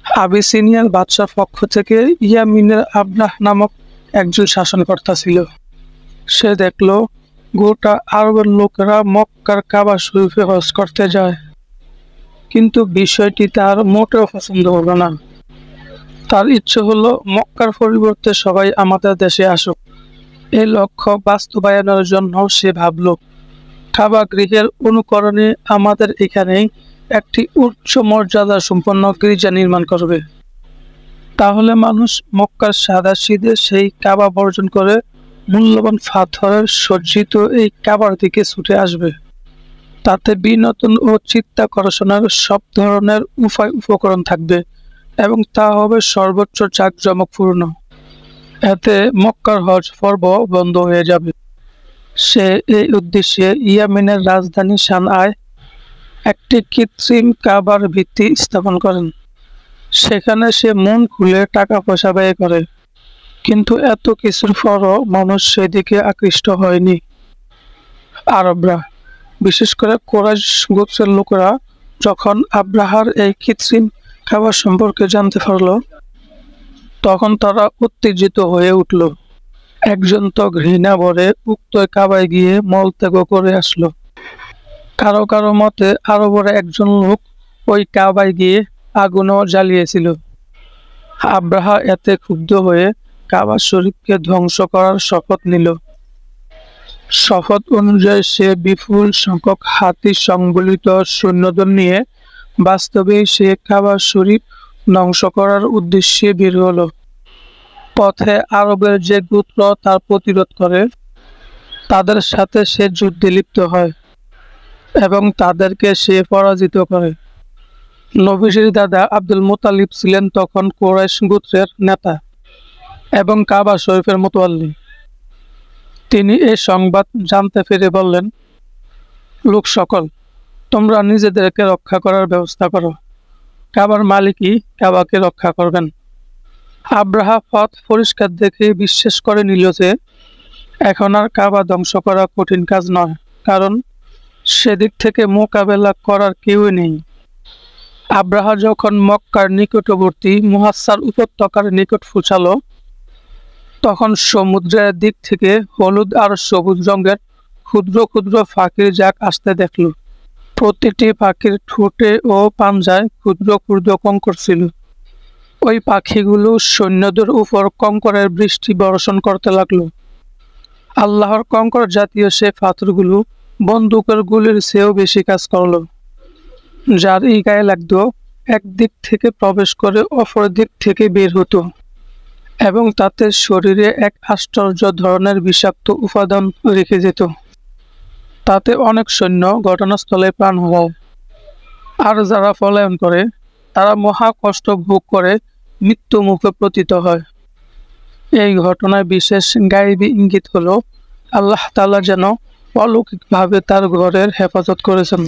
আবিসিনিয়ার বাদশার পক্ষ থেকে ইয়ামিনের আবরাহ নামক একজন শাসনকর্তা ছিল। সে দেখল গোটা আরবের লোকেরা মক্কার কাবা শরীফে হজ করতে যায়, কিন্তু বিষয়টি তার মোটেও পছন্দ হলো না। তার ইচ্ছে হলো মক্কার পরিবর্তে সবাই আমাদের দেশে আসুক। এই লক্ষ্য বাস্তবায়নের জন্য সে ভাবল, কাবা গৃহের অনুকরণে আমাদের এখানেই একটি উচ্চ মর্যাদা সম্পন্ন গির্জা নির্মাণ করবে। তাহলে মানুষ মক্কার সাদাসিধে সেই কাবা বর্জন করে মূল্যবান পাথরের সজ্জিত এই কাবার দিকে ছুটে আসবে। তাতে বিনোদন ও চিত্তাকর্ষণের সব ধরনের উপকরণ থাকবে এবং তা হবে সর্বোচ্চ জাঁকজমকপূর্ণ। এতে মক্কার হজ পর্ব বন্ধ হয়ে যাবে। সে এই উদ্দেশ্যে ইয়ামেনের রাজধানী সানআয় একটি কৃত্রিম কাবার ভিত্তি স্থাপন করেন। সেখানে সে মন খুলে টাকা পয়সা ব্যয় করে, কিন্তু এত কিছুর পরও মানুষ সেদিকে আকৃষ্ট হয়নি। আরবরা, বিশেষ করে কুরাইশ গোত্রের লোকেরা যখন আব্রাহার এই কৃত্রিম কাবা সম্পর্কে জানতে পারল, তখন তারা উত্তেজিত হয়ে উঠল। একজন তো ঘৃণা ভরে উক্ত কাবায় গিয়ে মলত্যাগ করে আসলো। কারো কারো মতে আরো বড় একজন লোক ওই কাবায় গিয়ে আগুনও জ্বালিয়েছিল। আব্রাহা এতে ক্ষুব্ধ হয়ে কাবা শরীফকে ধ্বংস করার শপথ নিল। শপথ অনুযায়ী সে বিপুল সংখ্যক হাতি সংবলিত সৈন্যদল নিয়ে বাস্তবেই সে কাবা শরীফ ধ্বংস করার উদ্দেশ্যে বের হলো। পথে আরবের যে গোত্র তার প্রতিরোধ করে, তাদের সাথে সে যুদ্ধে লিপ্ত হয় এবং তাদেরকে সে পরাজিত করে। নবীর দাদা আব্দুল মুতালিব ছিলেন তখন কুরাইশ গোত্রের নেতা এবং কাবা শরীফের মুতাওয়াল্লি। তিনি এই সংবাদ জানতে পেরে বললেন, লোক সকল, তোমরা নিজেদেরকে রক্ষা করার ব্যবস্থা করো, কাবার মালিকই কাবাকে রক্ষা করবেন। আব্রাহা পথ পরিষ্কার দেখে বিশ্বাস করে নিল যে এখন আর কাবা ধ্বংস করা কঠিন কাজ নয়, কারণ সেদিক থেকে মোকাবেলা করার কেউই নেই। আব্রাহা যখন মক্কার নিকটবর্তী মুহাসসার উপত্যকার নিকট পৌঁছালো, তখন সমুদ্রের দিক থেকে হলুদ আর সবুজ রঙের ক্ষুদ্র ক্ষুদ্র পাখির জাক আসতে দেখল। প্রতিটি পাখির ঠোঁটে ও পাঞ্জায় ক্ষুদ্র ক্ষুদ্র কঙ্কর ছিল। ওই পাখিগুলো সৈন্যদের উপর কঙ্করের বৃষ্টি বর্ষণ করতে লাগলো। আল্লাহর কঙ্কর জাতীয় সে পাথরগুলো বন্দুকের গুলির চেয়েও বেশি কাজ করলো। যার এই গায়ে লাগতো একদিক থেকে প্রবেশ করে অপর দিক থেকে বের হতো এবং তাতে শরীরে এক আশ্চর্য ধরনের বিষাক্ত উপাদান রেখে যেত। তাতে অনেক সৈন্য ঘটনাস্থলে প্রাণ হারায়, আর যারা পলায়ন করে তারা মহা কষ্ট ভোগ করে মৃত্যু মুখে পতিত হয়। এই ঘটনায় বিশেষ গায়েবী ইঙ্গিত হলো আল্লাহ তাআলা যেন অলৌকিকভাবে তার ঘরের হেফাজত করেছেন।